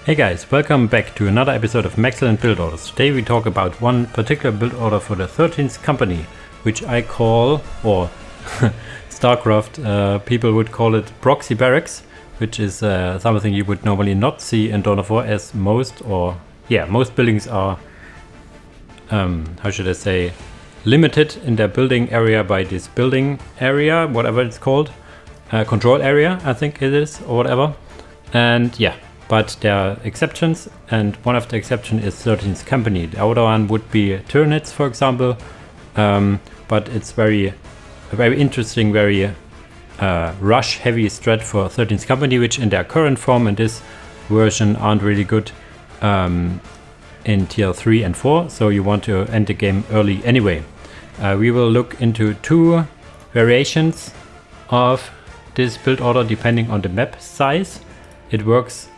Hey guys, welcome back to another episode of Maxcellent build orders. Today we talk about one particular build order for the 13th company, which I call, or StarCraft people would call it Proxy Barracks, which is something you would normally not see in Dawn of War, as most buildings are, how should I say, limited in their building area by this building area, whatever it's called, control area I think it is, or whatever. And yeah, but there are exceptions, and one of the exceptions is 13th company. The other one would be Tyranids, for example, but it's very interesting, very rush heavy strat for 13th company, which in their current form in this version aren't really good in tier 3 and 4, so you want to end the game early anyway. We will look into two variations of this build order depending on the map size. It works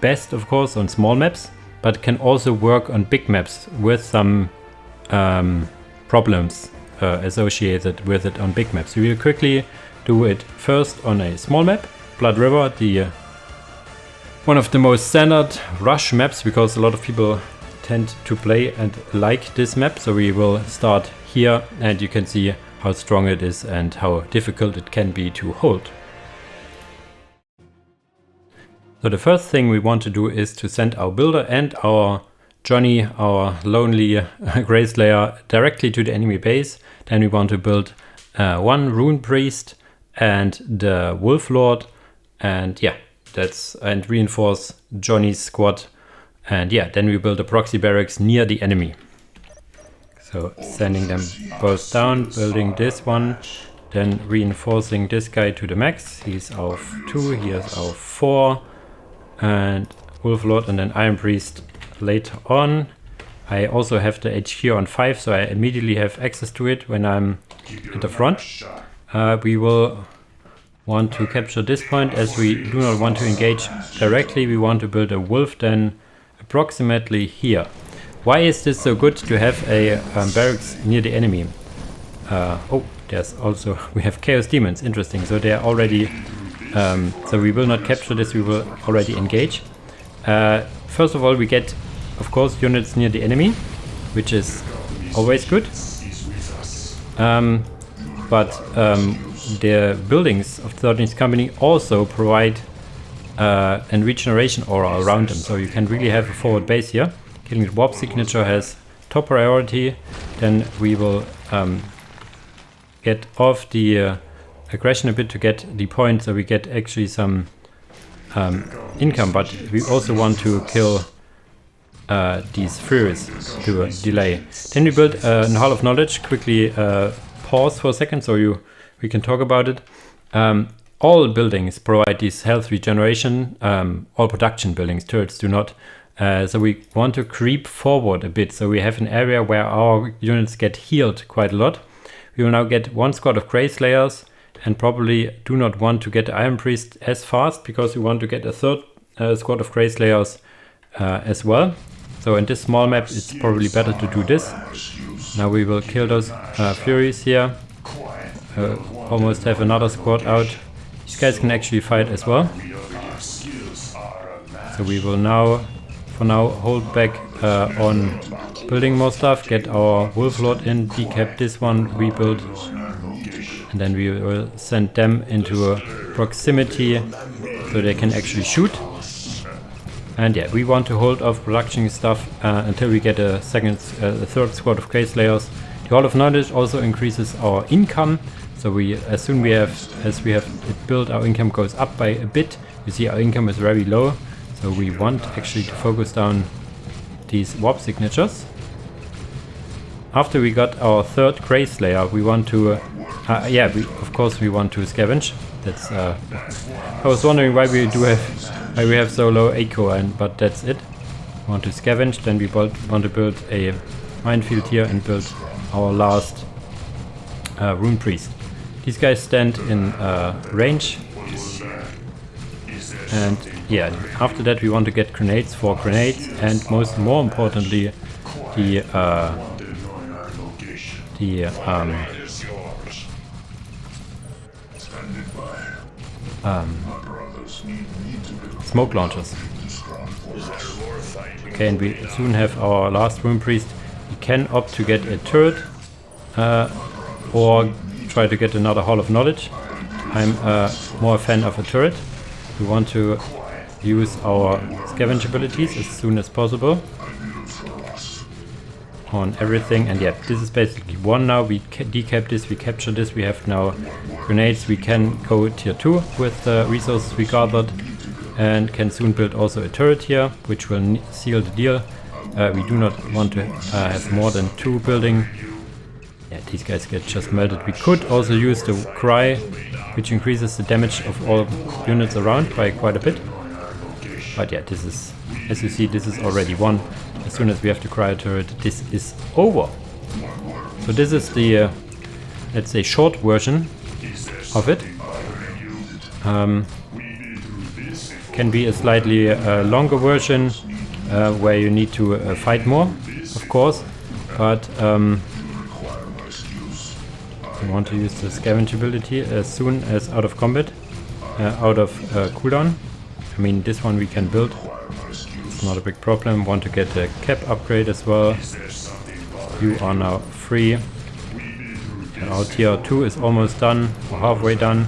best, of course, on small maps, but can also work on big maps with some problems associated with it on big maps. We will quickly do it first on a small map, Blood River, one of the most standard rush maps, because a lot of people tend to play and like this map. So we will start here, and you can see how strong it is and how difficult it can be to hold. So the first thing we want to do is to send our builder and our Johnny, our lonely Grey Slayer, directly to the enemy base. Then we want to build one Rune Priest and the Wolf Lord, and yeah, and reinforce Johnny's squad. And yeah, then we build a Proxy Barracks near the enemy. So sending them both down, building this one, then reinforcing this guy to the max. He's our 2, he is our 4. And Wolf Lord and then Iron Priest later on. I also have the HQ on 5, so I immediately have access to it when I'm at the front. We will want to capture this point, as we do not want to engage directly. We want to build a wolf then approximately here. Why is this so good to have a barracks near the enemy? There's also, we have Chaos Demons, interesting, so they're already... so we will not capture this, we will already engage. First of all, we get, of course, units near the enemy, which is always good. But the buildings of 13th company also provide a regeneration aura around them, so you can really have a forward base here. Killing the warp signature has top priority. Then we will get off the aggression a bit to get the point, so we get actually some income, but we also want to kill these Furies to delay. Then we build a Hall of Knowledge. Quickly pause for a second so we can talk about it. All buildings provide this health regeneration, all production buildings, turrets do not. So we want to creep forward a bit, so we have an area where our units get healed quite a lot. We will now get one squad of Grey Slayers, and probably do not want to get the Iron Priest as fast, because we want to get a third squad of Grey Slayers as well. So in this small map it's probably better to do this. Now we will kill those Furies here. Almost have another squad out. These guys can actually fight as well. So we will now, for now, hold back on building more stuff, get our Wolf Lord in, decap this one, rebuild. And then we will send them into a proximity so they can actually shoot. And yeah, we want to hold off production stuff until we get a third squad of Grey Slayers. The Hall of Knowledge also increases our income. So as we have it built, our income goes up by a bit. You see our income is very low. So we want actually to focus down these warp signatures. After we got our third Grey Slayer, we want to of course we want to scavenge. That's I was wondering why we have so low eco, but that's it. We want to scavenge, then we want to build a minefield here and build our last Rune Priest. These guys stand in range, and yeah, after that we want to get grenades for grenades, and more importantly the smoke launchers. Okay, and we soon have our last Rune Priest. We can opt to get a turret or try to get another Hall of Knowledge. I'm more a fan of a turret. We want to use our scavenge abilities as soon as possible on everything. And yeah, this is basically one now. We decap this, we capture this, we have now grenades. We can go tier 2 with the resources we gathered and can soon build also a turret here, which will seal the deal. We do not want to have more than 2 building. Yeah, these guys get just melted. We could also use the cry, which increases the damage of all units around by quite a bit. But yeah, this is, as you see, this is already one. As soon as we have the cryo turret, this is over. So this is the, let's say, short version of it. Can be a slightly longer version where you need to fight more, of course. But we want to use the scavenge ability as soon as out of combat, out of cooldown. I mean, this one we can build. It's not a big problem. Want to get the cap upgrade as well. You are now free. And our tier 2 is almost done, or halfway done.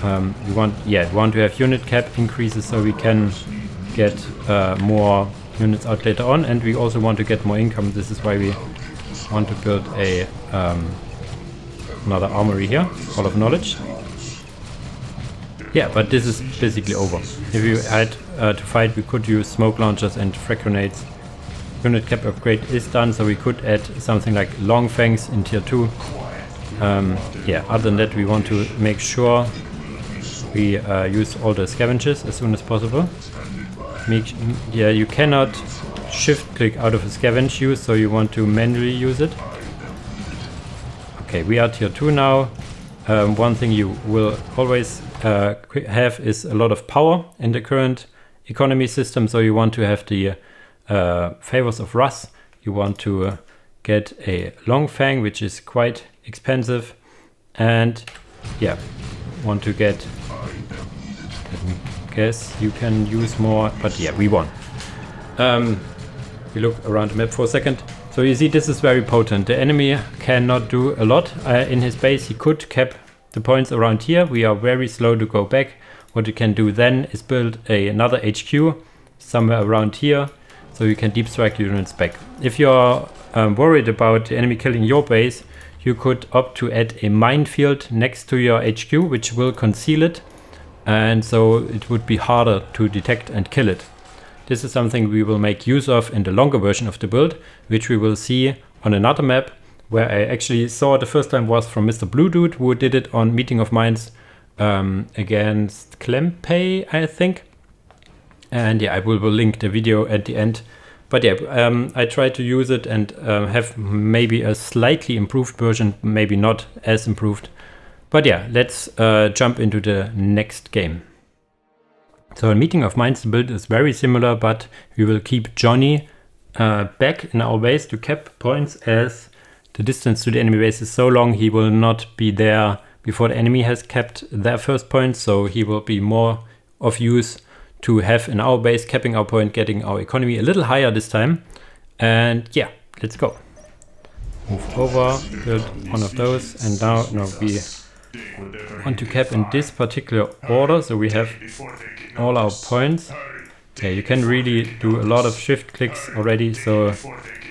We want to have unit cap increases so we can get more units out later on, and we also want to get more income. This is why we want to build a another armory here, Hall of Knowledge. Yeah, but this is basically over. If you had to fight, we could use smoke launchers and frag grenades. Unit cap upgrade is done, so we could add something like long fangs in tier 2. Yeah, other than that, we want to make sure we use all the scavengers as soon as possible. Yeah, you cannot shift click out of a scavenge use, so you want to manually use it. Okay, we are tier 2 now. One thing you will always have is a lot of power in the current economy system, so you want to have the favors of Russ. You want to get a long fang, which is quite expensive, and yeah, want to get, let me guess, you can use more, but yeah, we won. We look around the map for a second. So you see, this is very potent. The enemy cannot do a lot in his base. He could cap the points around here. We are very slow to go back. What you can do then is build another HQ somewhere around here, so you can deep strike units back. If you're worried about the enemy killing your base, you could opt to add a minefield next to your HQ, which will conceal it, and so it would be harder to detect and kill it. This is something we will make use of in the longer version of the build, which we will see on another map, where I actually saw the first time was from Mr. Blue Dude, who did it on Meeting of Minds against Klempay, I think. And yeah, I will link the video at the end. But yeah, I tried to use it and have maybe a slightly improved version, maybe not as improved. But yeah, let's jump into the next game. So in Meeting of Minds, the build is very similar, but we will keep Johnny back in our base to cap points, as the distance to the enemy base is so long he will not be there before the enemy has capped their first point, so he will be more of use to have in our base, capping our point, getting our economy a little higher this time. And yeah, let's go. Move over, build one of those, and now we want to cap in this particular order, so we have all our points. Yeah, you can really do a lot of shift clicks already, so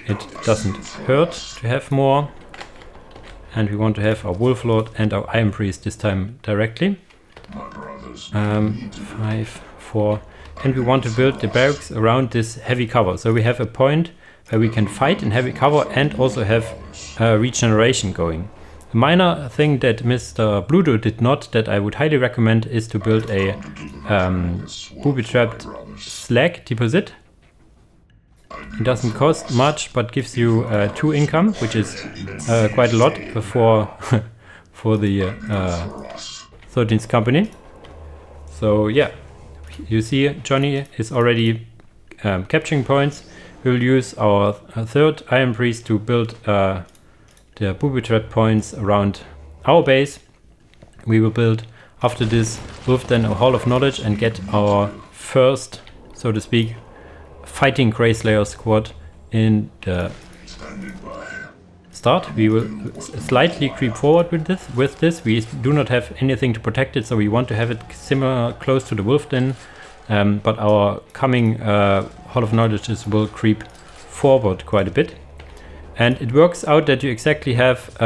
it doesn't hurt to have more. And we want to have our Wolf Lord and our Iron Priest this time directly. 5, 4, and we want to build the barracks around this heavy cover. So we have a point where we can fight in heavy cover and also have regeneration going. A minor thing that Mr. Bludo did not, that I would highly recommend, is to build a booby-trapped slag deposit. It doesn't cost much, but gives you 2 income, which is quite a lot for the 13th company. So yeah, you see Johnny is already capturing points. We'll use our third Iron Priest to build the booby trap points around our base. We will build after this Wolf then a Hall of Knowledge and get our first so to speak, fighting Grey Slayer squad in the start. We will slightly creep forward with this. We do not have anything to protect it, so we want to have it similar close to the wolf den. But our coming Hall of Knowledges will creep forward quite a bit. And it works out that you exactly have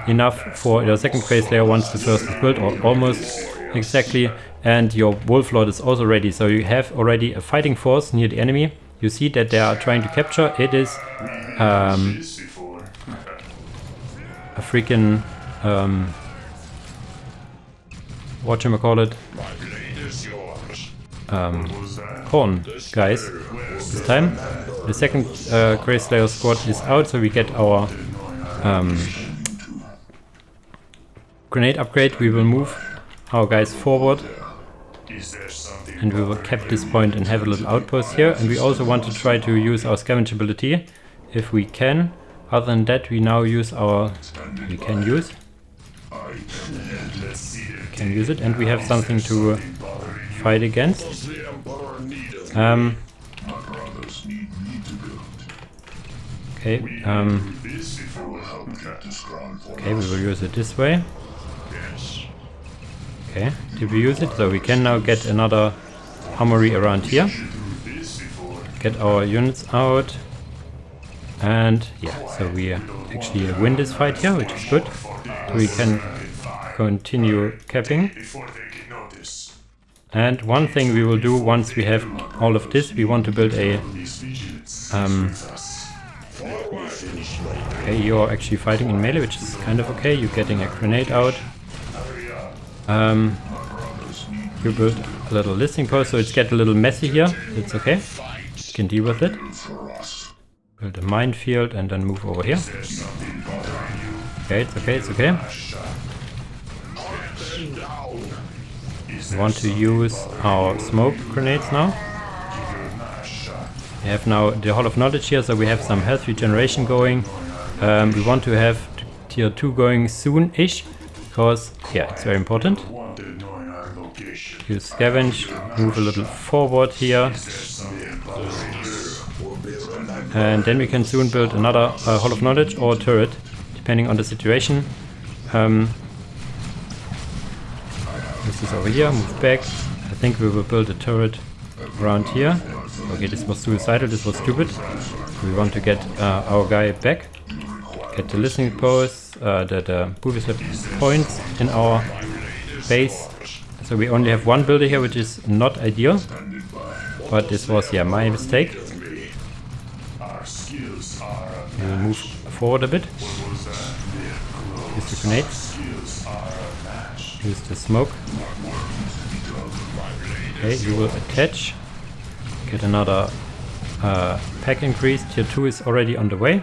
enough for your second Grey Slayer once the first is built, or almost exactly. And your Wolf Lord is also ready, so you have already a fighting force near the enemy. You see that they are trying to capture. It is a freaking whatchamacallit, corn guys this time. The second Grey Slayer squad is out, so we get our grenade upgrade. We will move our guys forward, and we will cap this point and have a little outpost here. And we also want to try to use our scavenge ability if we can. Other than that, we now use our... we can use it, and we have something to fight against. Okay, okay, we will use it this way. Okay, did we use it? So we can now get another armory around here. Get our units out. And yeah, so we actually win this fight here, which is good. So we can continue capping. And one thing we will do once we have all of this, we want to build a... okay, you're actually fighting in melee, which is kind of okay. You're getting a grenade out. You build a little listing post, so it's get a little messy here. It's okay. You can deal with it. Build a minefield and then move over here. Okay, it's okay, it's okay. We want to use our smoke grenades now. We have now the Hall of Knowledge here, so we have some health regeneration going. We want to have tier 2 going soon-ish, because, yeah, it's very important. Use scavenge, move a little forward here. And then we can soon build another Hall of Knowledge or turret, depending on the situation. This is over here, move back. I think we will build a turret around here. Okay, this was suicidal, this was stupid. We want to get our guy back. Get the listening posts, the booby slip points in our base. So we only have one builder here, which is not ideal. But this was, yeah, my mistake. We will move forward a bit. Use the grenades. Use the smoke. Okay, you will attach. Get another pack increase. Tier 2 is already on the way.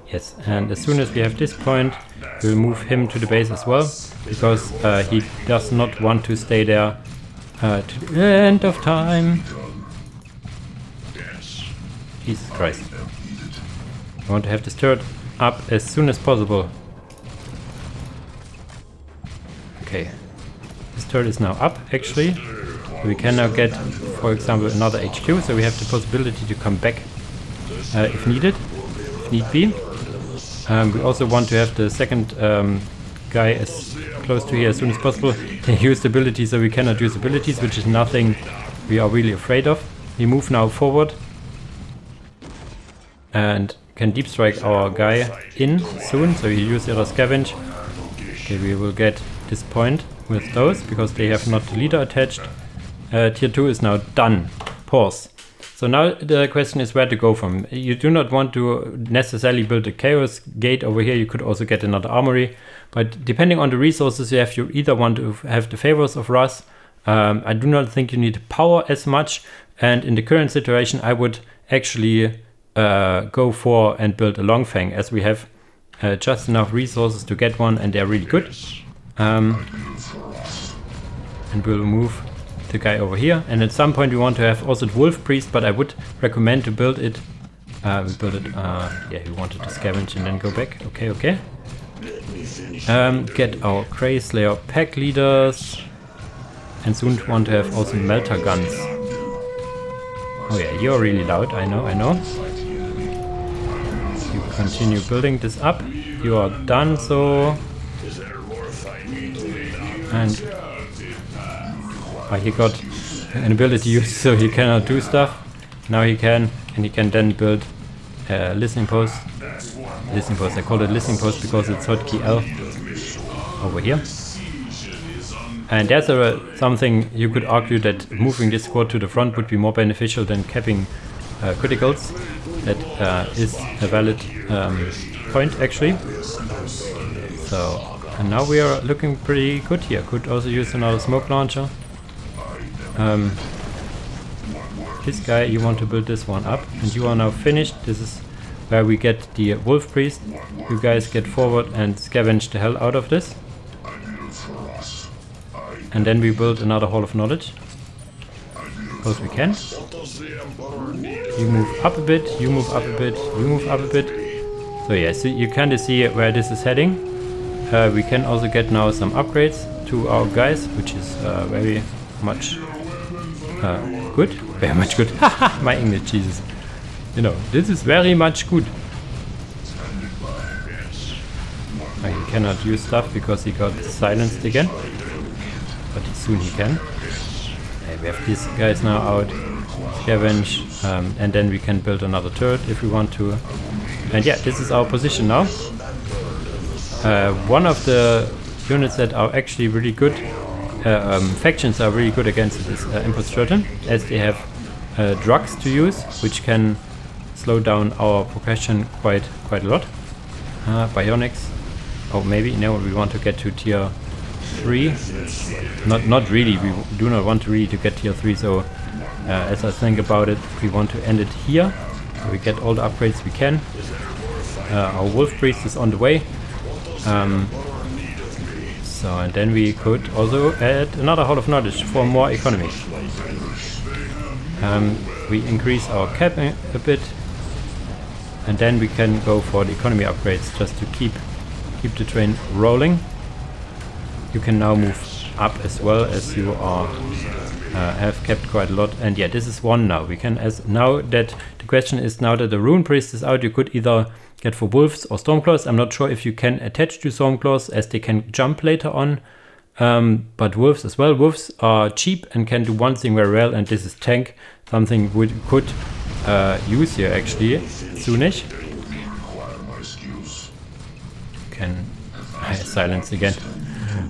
Yes, and as soon as we have this point, we'll move him to the base as well, because he does not want to stay there to the end of time. Jesus Christ. I want to have this turret up as soon as possible. Okay. This turret is now up, actually. We can now get, for example, another HQ, so we have the possibility to come back if needed, if need be. We also want to have the second guy as close to here as soon as possible. They use abilities, so we cannot use abilities, which is nothing we are really afraid of. We move now forward and can deep strike our guy in soon, so we use the other scavenge. Okay, we will get this point with those, because they have not the leader attached. Tier 2 is now done. Pause. So now the question is where to go from. You do not want to necessarily build a chaos gate over here. You could also get another armory. But depending on the resources you have, you either want to have the favors of Russ. I do not think you need power as much. And in the current situation, I would actually go for and build a Longfang, as we have just enough resources to get one, and they're really good. And we'll move the guy over here, and at some point we want to have also the Wolf Priest, but I would recommend to build it. We build it. Yeah, we wanted to scavenge and then go back. Okay, okay. Get our Grey Slayer pack leaders, and soon want to have also melter guns. Oh yeah, you're really loud, I know. You continue building this up. You are done, so... And... he got an ability use, so he cannot do stuff. Now he can, and he can then build a listening post. Listening post, I call it listening post because it's hotkey L over here. And there's something you could argue that moving this squad to the front would be more beneficial than capping criticals. That is a valid point actually. So, and now we are looking pretty good here. Could also use another smoke launcher. This guy, you want to build this one up, and you are now finished. This is where we get the wolf priest. You guys get forward and scavenge the hell out of this. And then we build another Hall of Knowledge. Because we can. You move up a bit, you move up a bit, you move up a bit. So yeah, so you kind of see where this is heading. We can also get now some upgrades to our guys, which is very much good. Very much good. Haha, my English, Jesus. You know, this is very much good. He cannot use stuff because he got silenced again. But soon he can. We have these guys now out. Scavenge. And then we can build another turret if we want to. And yeah, this is our position now. One of the units that are actually really good, factions are really good against this Impulse Strategy, as they have drugs to use, which can slow down our progression quite a lot. Bionics. Oh, maybe no. We want to get to tier 3. Not really. We do not want to really to get tier 3. So as I think about it, we want to end it here. So we get all the upgrades we can. Our wolf priest is on the way. So and then we could also add another Hall of Knowledge for more economy. We increase our cap a bit, and then we can go for the economy upgrades just to keep the train rolling. You can now move up as well, as you are have kept quite a lot. And yeah, this is one now. We can, as now that the question is, now that the Rune Priest is out, you could either get for Wolves or Stormclaws. I'm not sure if you can attach to Stormclaws, as they can jump later on. But Wolves as well. Wolves are cheap and can do one thing very well, and this is tank. Something we could use here actually soonish. Can silence again.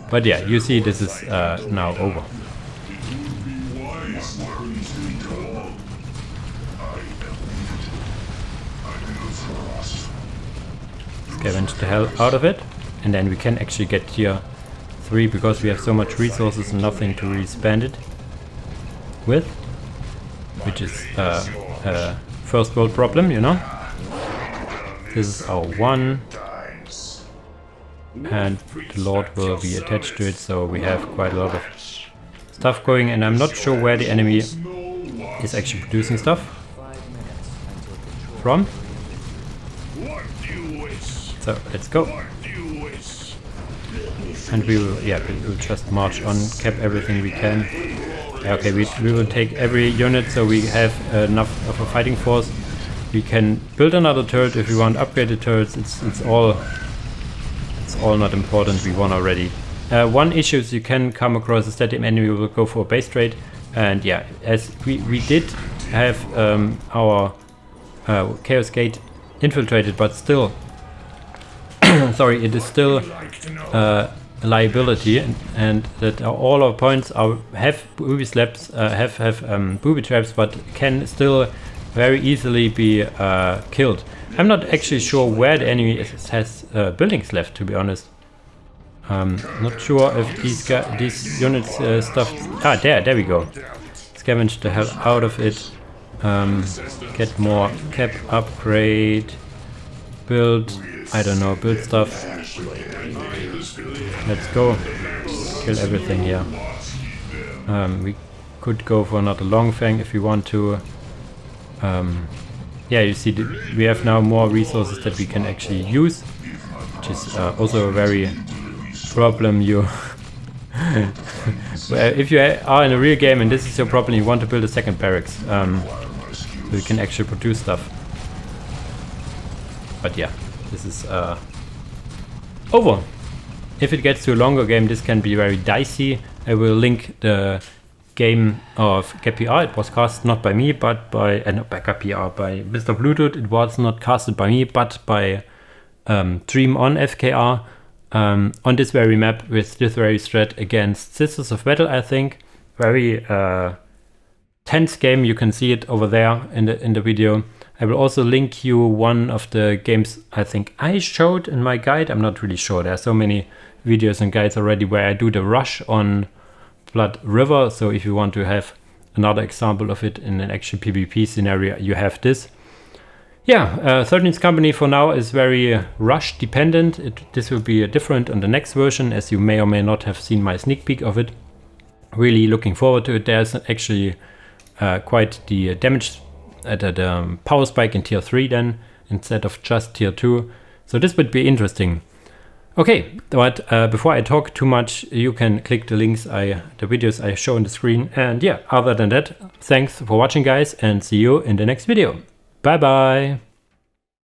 But yeah, you see this is now over. Scavenge the hell out of it, and then we can actually get tier 3 because we have so much resources and nothing to really spend it with, which is a first world problem, you know. This is our 1, and the Lord will be attached to it, so we have quite a lot of stuff going, and I'm not sure where the enemy is actually producing stuff from. So let's go. And we will just march on, cap everything we can. Okay, we will take every unit so we have enough of a fighting force. We can build another turret if we want upgraded turrets. It's all not important. We won already. One issue you can come across is that the enemy will go for a base trade, and yeah, as we did have our Chaos Gate infiltrated, but still, sorry, it is still a liability, and that all our points have booby traps, booby traps, but can still very easily be killed. I'm not actually sure where the enemy has buildings left, to be honest. Not sure if these units stuff. There we go. Scavenge the hell out of it. Get more cap, upgrade, build. I don't know, build stuff. Let's go. Kill everything here. We could go for another Long Fang if we want to. Yeah, you see, we have now more resources that we can actually use, which is also a very problem. If you are in a real game and this is your problem, you want to build a second barracks. so you can actually produce stuff. But yeah, this is over. If it gets to a longer game, this can be very dicey. I will link the game of KPR. It was cast not by me, but by KPR, by Mr. Bluetooth. It was not casted by me, but by Dream on FKR on this very map with this very threat against Sisters of Battle. I think very tense game. You can see it over there in the video. I will also link you one of the games I think I showed in my guide. I'm not really sure. There are so many videos and guides already where I do the rush on Blood River. So if you want to have another example of it in an actual PvP scenario, you have this. Yeah, 13th Company for now is very rush dependent. This will be different on the next version, as you may or may not have seen my sneak peek of it. Really looking forward to it. There's actually quite the damage at the power spike in tier 3 then, instead of just tier 2. So this would be interesting. Okay, but before I talk too much, you can click the links, the videos I show on the screen. And yeah, other than that, thanks for watching guys, and see you in the next video. Bye bye!